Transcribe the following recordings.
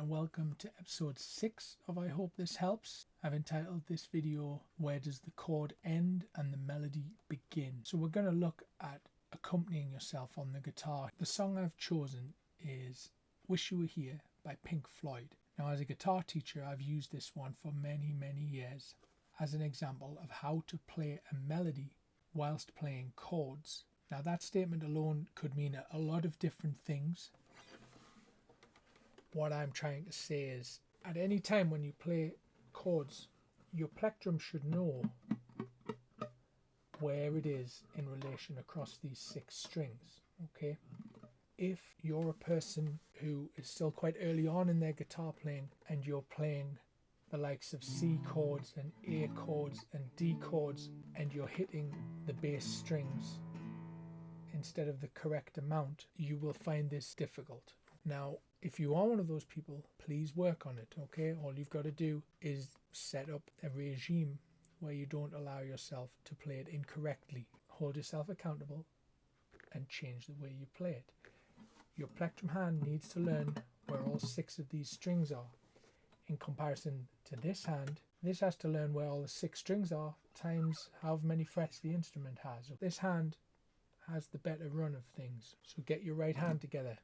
and welcome to episode 6 of I Hope This Helps. I've entitled this video, Where Does the Chord End and the Melody Begin? So we're going to look at accompanying yourself on the guitar. The song I've chosen is Wish You Were Here by Pink Floyd. Now, as a guitar teacher, I've used this one for many years as an example of how to play a melody whilst playing chords. Now, that statement alone could mean a lot of different things. What I'm trying to say is, at any time when you play chords, your plectrum should know where it is in relation across these 6 strings, okay? If you're a person who is still quite early on in their guitar playing and you're playing the likes of C chords and A chords and D chords and you're hitting the bass strings instead of the correct amount, you will find this difficult. Now, if you are one of those people, please work on it, okay? All you've got to do is set up a regime where you don't allow yourself to play it incorrectly. Hold yourself accountable and change the way you play it. Your plectrum hand needs to learn where all 6 of these strings are. In comparison to this hand, this has to learn where all the 6 strings are times however many frets the instrument has. This hand has the better run of things, so get your right hand together.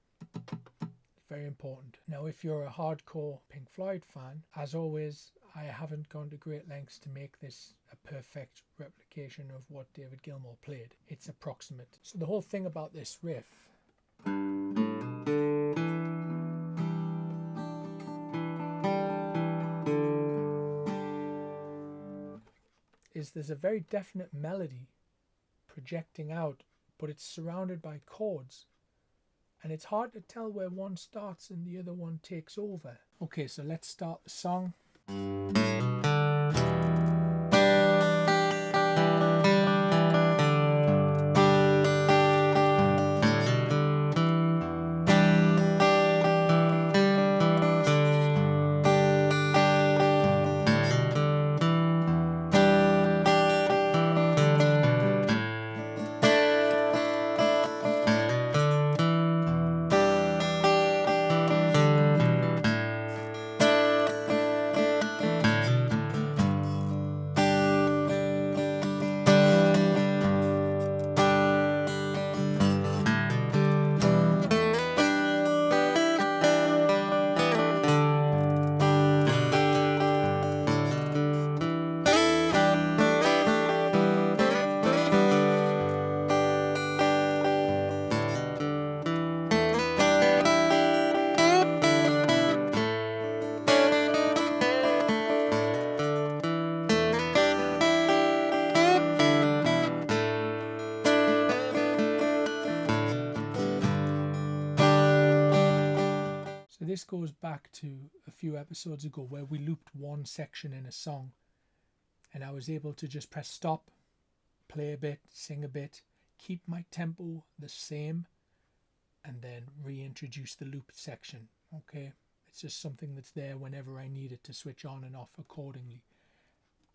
Very important. Now, if you're a hardcore Pink Floyd fan, as always, I haven't gone to great lengths to make this a perfect replication of what David Gilmour played. It's approximate. So the whole thing about this riff is there's a very definite melody projecting out, but it's surrounded by chords. And it's hard to tell where one starts and the other one takes over. Okay, so let's start the song. This goes back to a few episodes ago where we looped one section in a song and I was able to just press stop, play a bit, sing a bit, keep my tempo the same, and then reintroduce the looped section. Okay, it's just something that's there whenever I need it to switch on and off accordingly.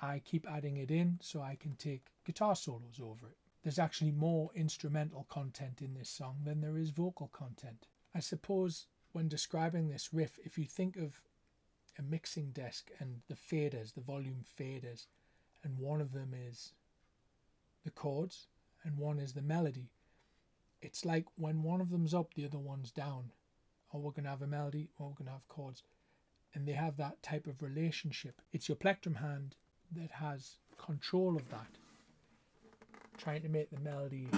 I keep adding it in so I can take guitar solos over it. There's actually more instrumental content in this song than there is vocal content. I suppose when describing this riff, if you think of a mixing desk and the faders, the volume faders, and one of them is the chords and one is the melody, it's like when one of them's up, the other one's down. Or we're going to have a melody, or we're going to have chords. And they have that type of relationship. It's your plectrum hand that has control of that, trying to make the melody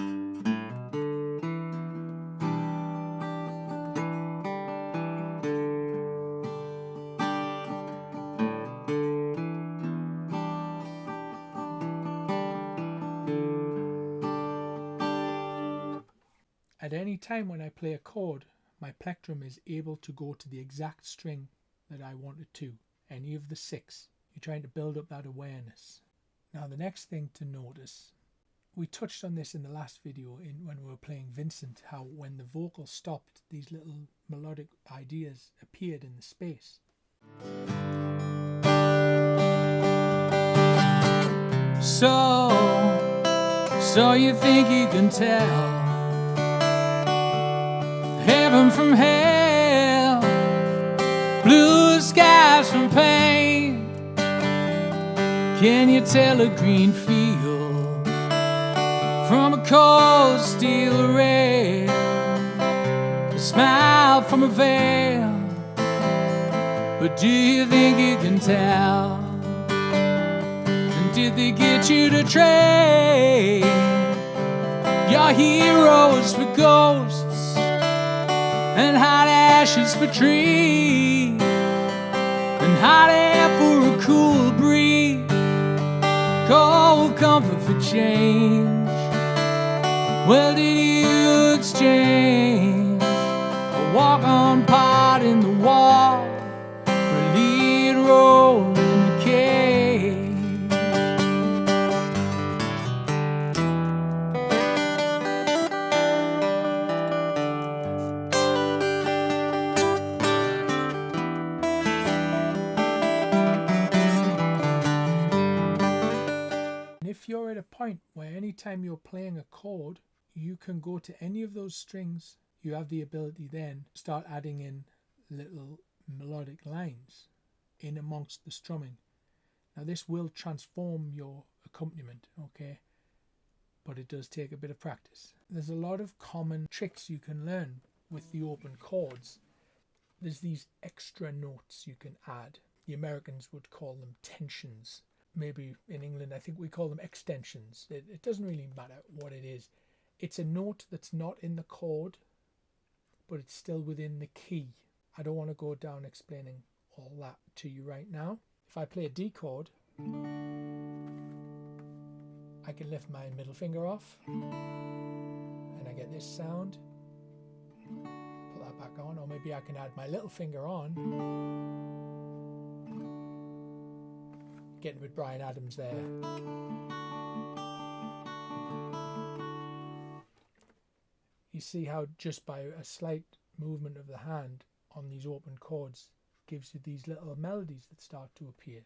at any time when I play a chord, my plectrum is able to go to the exact string that I want it to, any of the 6. You're trying to build up that awareness. Now, the next thing to notice, we touched on this in the last video when we were playing Vincent, how when the vocal stopped, these little melodic ideas appeared in the space. So you think you can tell heaven from hell, blue blue skies from pain? Can you tell a green field from a cold steel rail? A smile from a veil, but do you think you can tell? And did they get you to trade your heroes for ghosts and hot ashes for trees and hot air for a cool breeze, cold comfort for change? Well, did you exchange a walk-on part in the wall for a lead role in the cage? If you're at a point where anytime you're playing a chord, you can go to any of those strings, you have the ability then to start adding in little melodic lines in amongst the strumming. Now this will transform your accompaniment, okay, but it does take a bit of practice. There's a lot of common tricks you can learn with the open chords. There's these extra notes you can add. The Americans would call them tensions. Maybe in England, I think we call them extensions. It doesn't really matter what it is. It's a note that's not in the chord, but it's still within the key. I don't want to go down explaining all that to you right now. If I play a D chord, I can lift my middle finger off, and I get this sound. Put that back on, or maybe I can add my little finger on. Getting with Bryan Adams there. You see how just by a slight movement of the hand on these open chords gives you these little melodies that start to appear.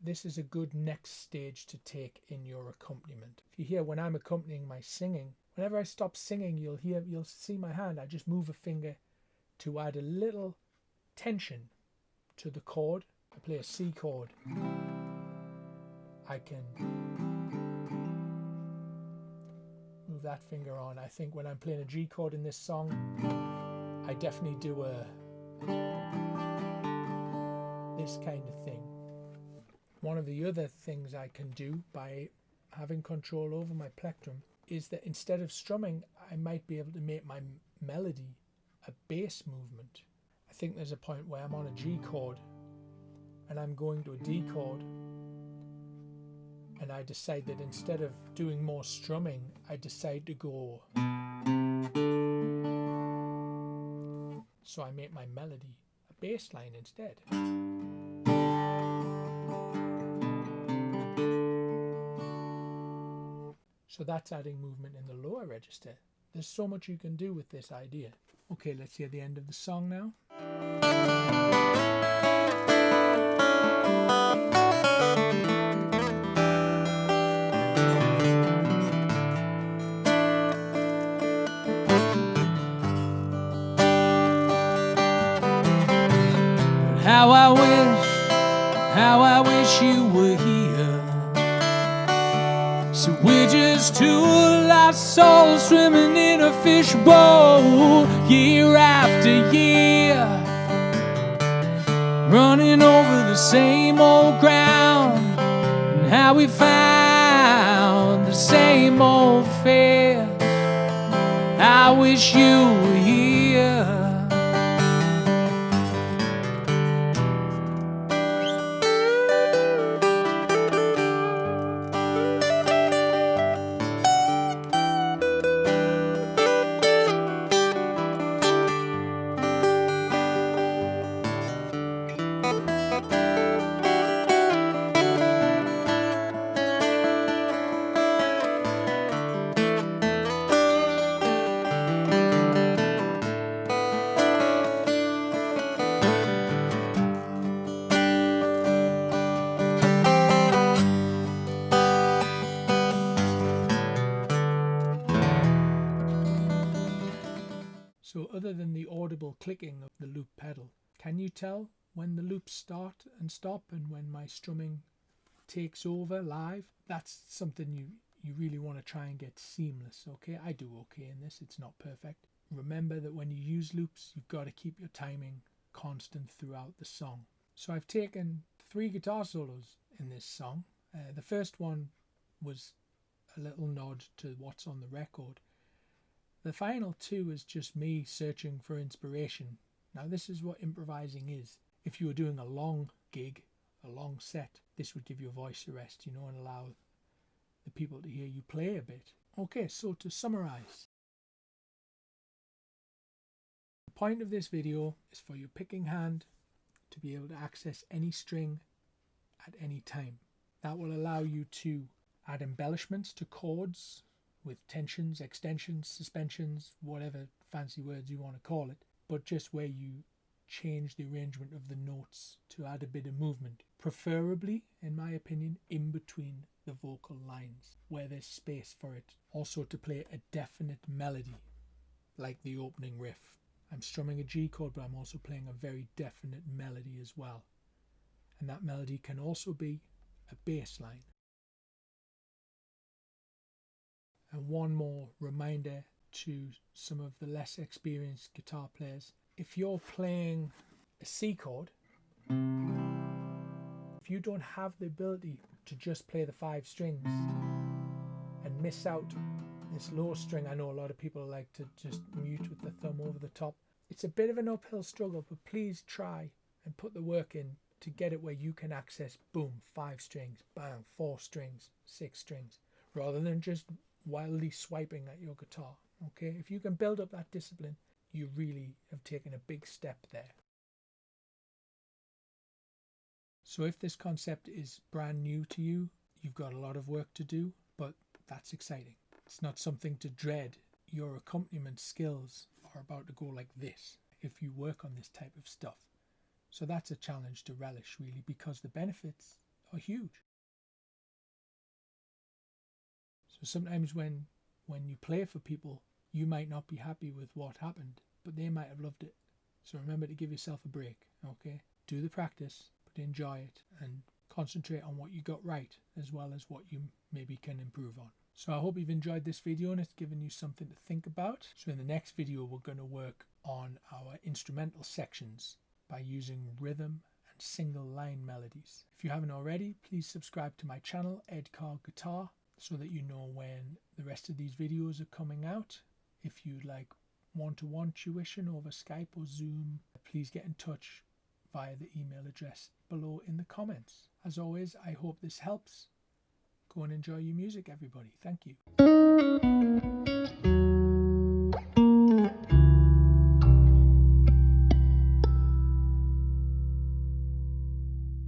This is a good next stage to take in your accompaniment. If you hear when I'm accompanying my singing, whenever I stop singing, you'll see my hand. I just move a finger to add a little tension to the chord. I play a C chord. I can move that finger on. I think when I'm playing a G chord in this song, I definitely do this kind of thing. One of the other things I can do by having control over my plectrum is that instead of strumming, I might be able to make my melody a bass movement. I think there's a point where I'm on a G chord and I'm going to a D chord, and I decide that instead of doing more strumming, I decide to go. So I make my melody a bass line instead. So that's adding movement in the lower register. There's so much you can do with this idea. Okay, let's hear the end of the song now. How I wish you were here. So we're just two lost souls swimming in a fishbowl, year after year, running over the same old ground, and how we found the same old fear. I wish you were here. So other than the audible clicking of the loop pedal, can you tell when the loops start and stop and when my strumming takes over live. That's something you really want to try and get seamless. Okay, I do okay in this. It's not perfect. Remember that when you use loops, you've got to keep your timing constant throughout the song. So I've taken 3 guitar solos in this song. The first one was a little nod to what's on the record. The final 2 is just me searching for inspiration. Now this is what improvising is. If you were doing a long gig, a long set, this would give you a voice rest, and allow the people to hear you play a bit. Okay, so to summarize, the point of this video is for your picking hand to be able to access any string at any time. That will allow you to add embellishments to chords with tensions, extensions, suspensions, whatever fancy words you want to call it, but just where you change the arrangement of the notes to add a bit of movement, preferably, in my opinion, in between the vocal lines where there's space for it. Also to play a definite melody, like the opening riff. I'm strumming a G chord, but I'm also playing a very definite melody as well. And that melody can also be a bass line. And one more reminder to some of the less experienced guitar players. If you're playing a C chord, if you don't have the ability to just play the 5 strings and miss out this low string, I know a lot of people like to just mute with the thumb over the top. It's a bit of an uphill struggle, but please try and put the work in to get it where you can access, boom, 5 strings, bang, 4 strings, 6 strings, rather than just wildly swiping at your guitar. Okay, if you can build up that discipline, you really have taken a big step there. So if this concept is brand new to you, you've got a lot of work to do, but that's exciting. It's not something to dread. Your accompaniment skills are about to go like this if you work on this type of stuff. So that's a challenge to relish, really, because the benefits are huge. So sometimes when you play for people, you might not be happy with what happened, but they might have loved it. So remember to give yourself a break, okay? Do the practice, but enjoy it and concentrate on what you got right as well as what you maybe can improve on. So I hope you've enjoyed this video and it's given you something to think about. So in the next video, we're going to work on our instrumental sections by using rhythm and single line melodies. If you haven't already, please subscribe to my channel, Eddcarrguitar, so that you know when the rest of these videos are coming out. If you'd like one-to-one tuition over Skype or Zoom, please get in touch via the email address below in the comments. As always, I hope this helps. Go and enjoy your music, everybody. Thank you.